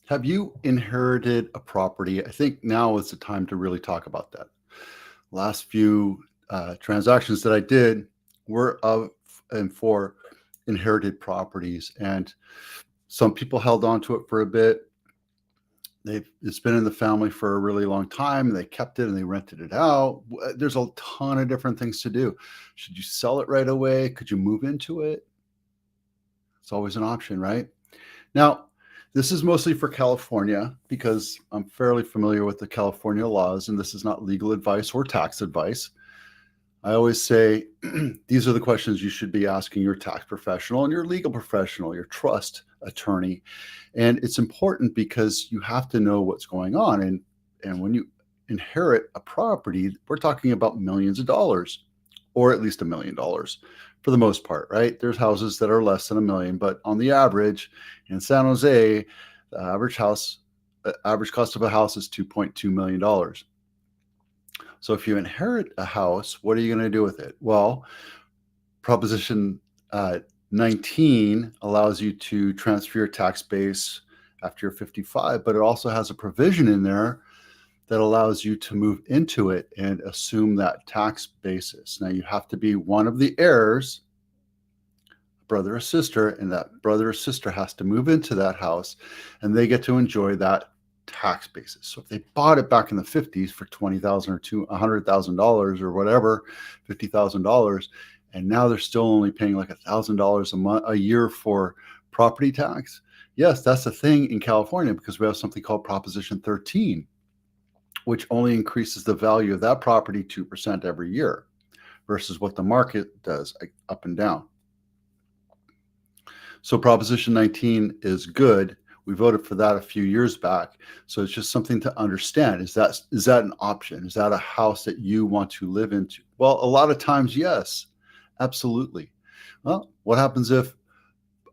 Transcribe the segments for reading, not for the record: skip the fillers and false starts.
Have you inherited a property? I think now is the time to really talk about that. Last few transactions that I did were of and for inherited properties, and some people held on to it for a bit. It's been in the family for a really long time. They kept it and they rented it out. There's a ton of different things to do. Should you sell it right away? Could you move into it? It's always an option, right? Now, this is mostly for California because I'm fairly familiar with the California laws, and this is not legal advice or tax advice. I always say these are the questions you should be asking your tax professional and your legal professional, your trust attorney. And it's important because you have to know what's going on. And when you inherit a property, we're talking about millions of dollars, or at least $1 million for the most part, right? There's houses that are less than a million, but on the average in San Jose, the average cost of a house is $2.2 million. So if you inherit a house, what are you going to do with it? Well, Proposition 19 allows you to transfer your tax base after you're 55, but it also has a provision in there that allows you to move into it and assume that tax basis. Now, you have to be one of the heirs, brother or sister, and that brother or sister has to move into that house, and they get to enjoy that tax basis. So if they bought it back in the 50s for $20,000 or $100,000 or whatever, $50,000, and now they're still only paying like $1,000 a year for property tax. Yes, that's a thing in California because we have something called Proposition 13, which only increases the value of that property 2% every year versus what the market does up and down. So Proposition 19 is good. We voted for that a few years back. So it's just something to understand. Is that an option? Is that a house that you want to live into? Well, a lot of times, yes, absolutely. Well, what happens if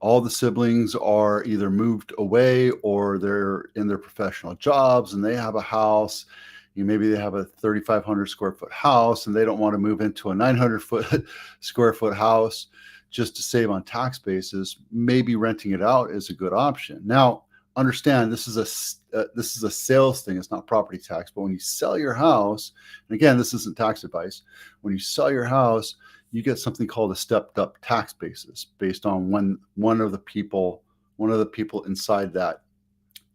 all the siblings are either moved away or they're in their professional jobs and they have a house? Maybe they have a 3,500 square foot house and they don't want to move into a 900 square foot house just to save on tax basis. Maybe renting it out is a good option. Now, understand this is a sales thing. It's not property tax. But when you sell your house, and again, this isn't tax advice. When you sell your house, you get something called a stepped up tax basis based on when one of the people inside that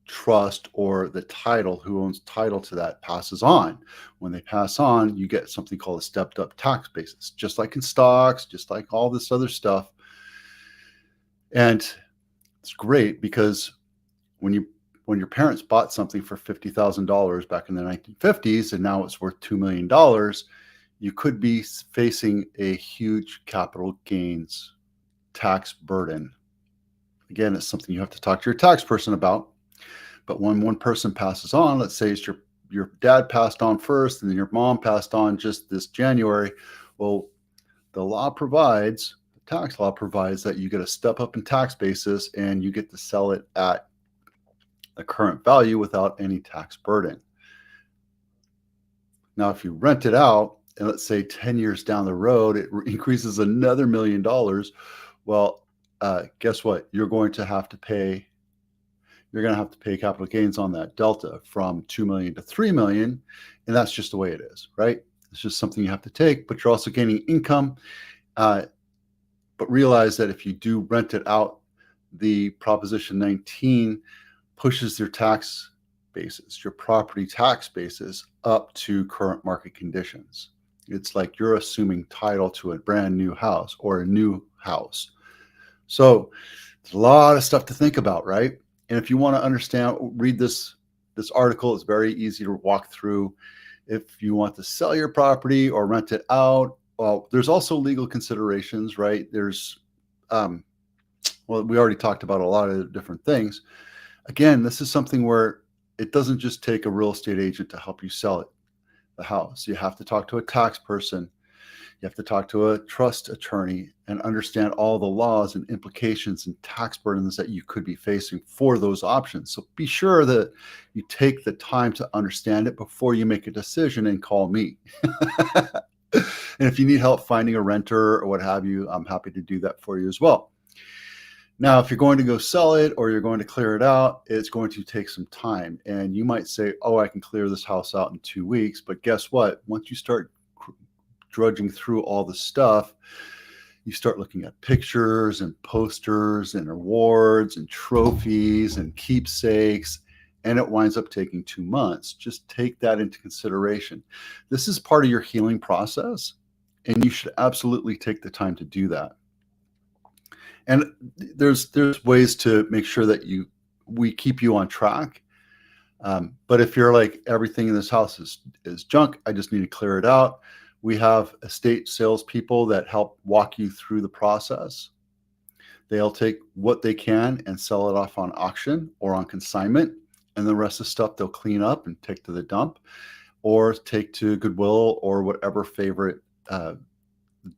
trust or the title, who owns title to that, passes on. When they pass on, you get something called a stepped up tax basis, just like in stocks, just like all this other stuff. And it's great because when your parents bought something for $50,000 back in the 1950s and now it's worth $2 million, you could be facing a huge capital gains tax burden. Again, it's something you have to talk to your tax person about. But when one person passes on, let's say it's your dad passed on first and then your mom passed on just this January, well, the tax law provides that you get a step up in tax basis and you get to sell it at the current value without any tax burden. Now, if you rent it out, and let's say 10 years down the road, it increases another $1 million. Well, guess what? You're going to have to pay capital gains on that delta from 2 million to 3 million. And that's just the way it is, right? It's just something you have to take, but you're also gaining income. But realize that if you do rent it out, the Proposition 19 pushes your tax basis, your property tax basis, up to current market conditions. It's like you're assuming title to a brand new house or a new house. So there's a lot of stuff to think about, right? And if you want to understand, read this article. It's very easy to walk through. If you want to sell your property or rent it out, well, there's also legal considerations, right? There's, well, we already talked about a lot of different things. Again, this is something where it doesn't just take a real estate agent to help you sell it, the house. You have to talk to a tax person. You have to talk to a trust attorney and understand all the laws and implications and tax burdens that you could be facing for those options. So be sure that you take the time to understand it before you make a decision and call me. And if you need help finding a renter or what have you, I'm happy to do that for you as well. Now, if you're going to go sell it or you're going to clear it out, it's going to take some time. And you might say, oh, I can clear this house out in 2 weeks. But guess what? Once you start drudging through all the stuff, you start looking at pictures and posters and awards and trophies and keepsakes, and it winds up taking 2 months. Just take that into consideration. This is part of your healing process, and you should absolutely take the time to do that. And there's ways to make sure that we keep you on track. But if you're like, everything in this house is junk, I just need to clear it out, we have estate salespeople that help walk you through the process. They'll take what they can and sell it off on auction or on consignment, and the rest of the stuff they'll clean up and take to the dump or take to Goodwill or whatever favorite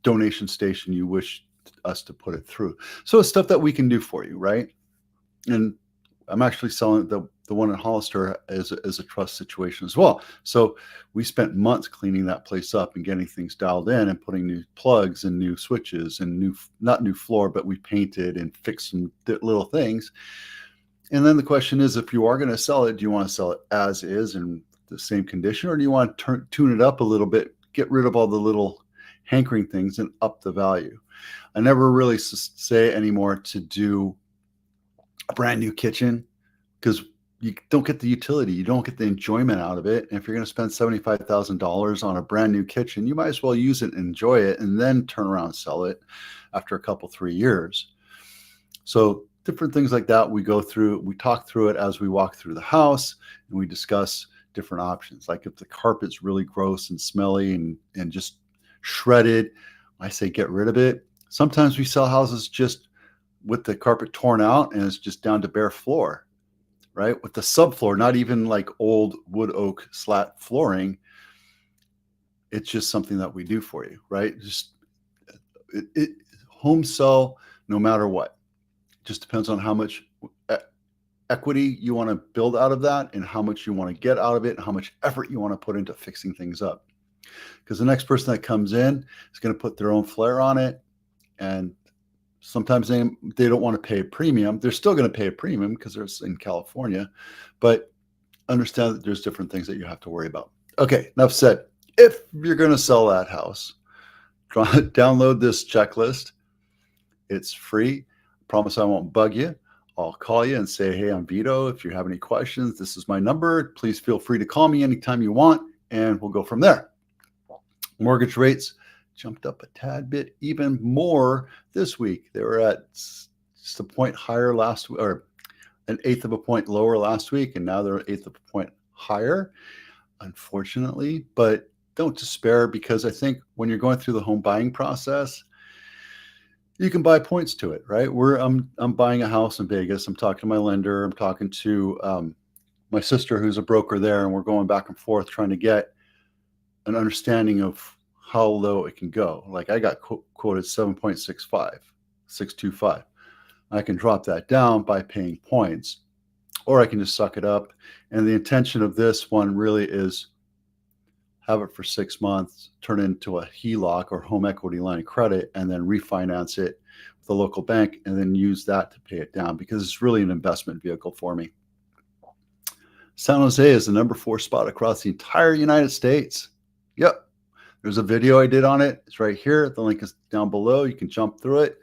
donation station you wish us to put it through. So it's stuff that we can do for you, right? And I'm actually selling the one in Hollister as a trust situation as well. So we spent months cleaning that place up and getting things dialed in and putting new plugs and new switches and not new floor, but we painted and fixed some little things. And then the question is, if you are going to sell it, do you want to sell it as is in the same condition, or do you want to tune it up a little bit, get rid of all the little hankering things and up the value? I never really say anymore to do a brand new kitchen, because you don't get the utility, you don't get the enjoyment out of it. And if you're going to spend $75,000 on a brand new kitchen, you might as well use it and enjoy it, and then turn around and sell it after a couple, 3 years. So different things like that we go through, we talk through it as we walk through the house, and we discuss different options. Like if the carpet's really gross and smelly and just shredded, I say get rid of it. Sometimes we sell houses just with the carpet torn out and it's just down to bare floor, right? With the subfloor, not even like old wood oak slat flooring. It's just something that we do for you, right? Just home sell no matter what. It just depends on how much equity you want to build out of that and how much you want to get out of it and how much effort you want to put into fixing things up. Because the next person that comes in is going to put their own flair on it. And sometimes they don't want to pay a premium. They're still going to pay a premium because they're in California, but understand that there's different things that you have to worry about. Okay, enough said. If you're going to sell that house, download this checklist. It's free. I promise I won't bug you. I'll call you and say, hey, I'm Vito. If you have any questions, this is my number. Please feel free to call me anytime you want, and we'll go from there. Mortgage rates jumped up a tad bit, even more this week. They were at just a point higher last week, or an eighth of a point lower last week, and now they're an eighth of a point higher, unfortunately. But don't despair, because I think when you're going through the home buying process, you can buy points to it, right? I'm buying a house in Vegas. I'm talking to my lender. I'm talking to my sister, who's a broker there, and we're going back and forth trying to get an understanding of how low it can go. Like I got quoted 7.65, 625. I can drop that down by paying points, or I can just suck it up. And the intention of this one really is have it for 6 months, turn it into a HELOC or home equity line of credit, and then refinance it with the local bank, and then use that to pay it down, because it's really an investment vehicle for me. San Jose is the number 4 spot across the entire United States. Yep. There's a video I did on it. It's right here. The link is down below. You can jump through it.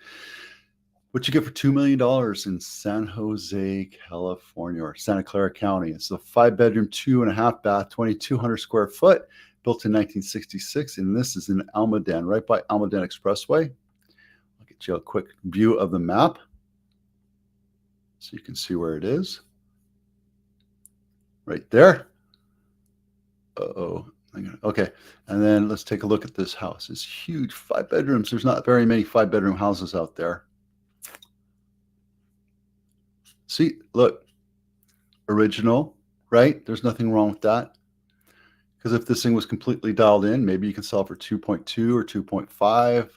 What you get for $2 million in San Jose, California, or Santa Clara County. It's a 5-bedroom, 2.5 bath, 2,200 square foot, built in 1966. And this is in Almaden, right by Almaden Expressway. I'll get you a quick view of the map so you can see where it is. Right there. Uh-oh. Okay, and then let's take a look at this house. It's huge, 5 bedrooms. There's not very many 5-bedroom houses out there. See, look, original, right? There's nothing wrong with that. Because if this thing was completely dialed in, maybe you can sell for 2.2 or 2.5,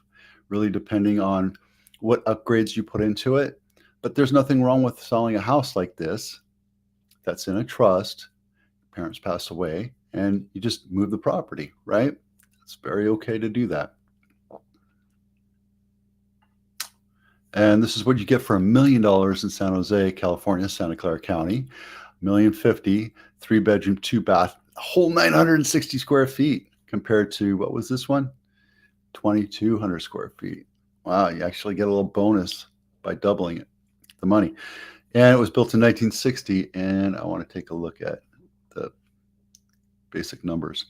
really depending on what upgrades you put into it. But there's nothing wrong with selling a house like this that's in a trust. Parents pass away, and you just move the property, right? It's very okay to do that. And this is what you get for $1 million in San Jose, California, Santa Clara County. 1,050,000, 3 bedroom, 2 bath, a whole 960 square feet compared to what was this one? 2,200 square feet. Wow, you actually get a little bonus by doubling it, the money. And it was built in 1960. And I want to take a look at the basic numbers.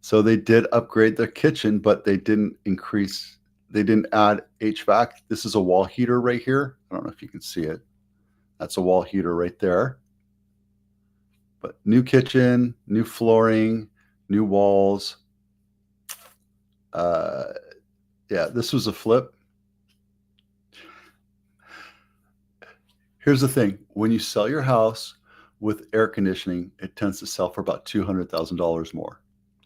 So they did upgrade their kitchen, but they didn't add HVAC. This is a wall heater right here. I don't know if you can see it. That's a wall heater right there. But new kitchen, new flooring, new walls. Yeah, this was a flip. Here's the thing. When you sell your house with air conditioning, it tends to sell for about $200,000 more.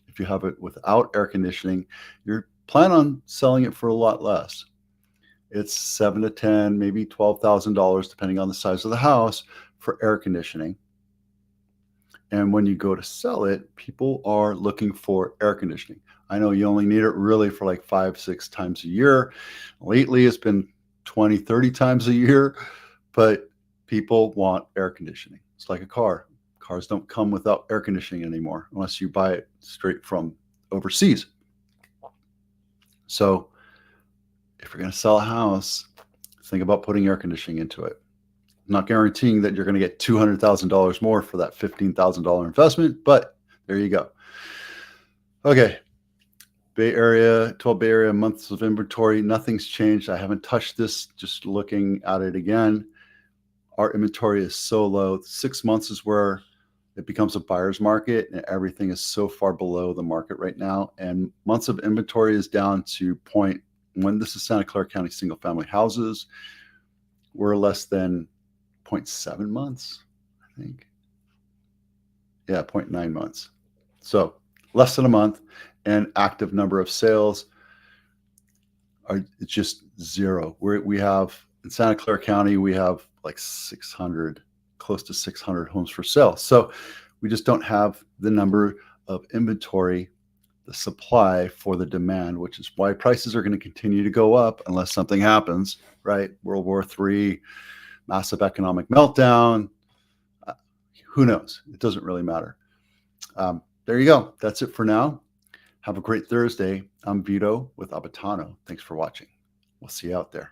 If you have it without air conditioning, you're plan on selling it for a lot less. It's $7 to $10, maybe $12,000, depending on the size of the house, for air conditioning. And when you go to sell it, people are looking for air conditioning. I know you only need it really for like 5-6 times a year. Lately, it's been 20, 30 times a year, but people want air conditioning. It's like a car. Cars don't come without air conditioning anymore unless you buy it straight from overseas. So if you're going to sell a house, think about putting air conditioning into it. I'm not guaranteeing that you're going to get $200,000 more for that $15,000 investment, but there you go. Okay. Bay Area, 12 Bay Area months of inventory. Nothing's changed. I haven't touched this, just looking at it again. Our inventory is so low. 6 months is where it becomes a buyer's market, and everything is so far below the market right now. And months of inventory is down to when this is Santa Clara County single family houses, we're less than 0.7 months, I think. Yeah, 0.9 months. So less than a month, and active number of sales it's just zero. We have in Santa Clara County, we have like 600, close to 600 homes for sale. So we just don't have the number of inventory, the supply for the demand, which is why prices are going to continue to go up unless something happens, right? World War III, massive economic meltdown. Who knows? It doesn't really matter. There you go. That's it for now. Have a great Thursday. I'm Vito with Abitano. Thanks for watching. We'll see you out there.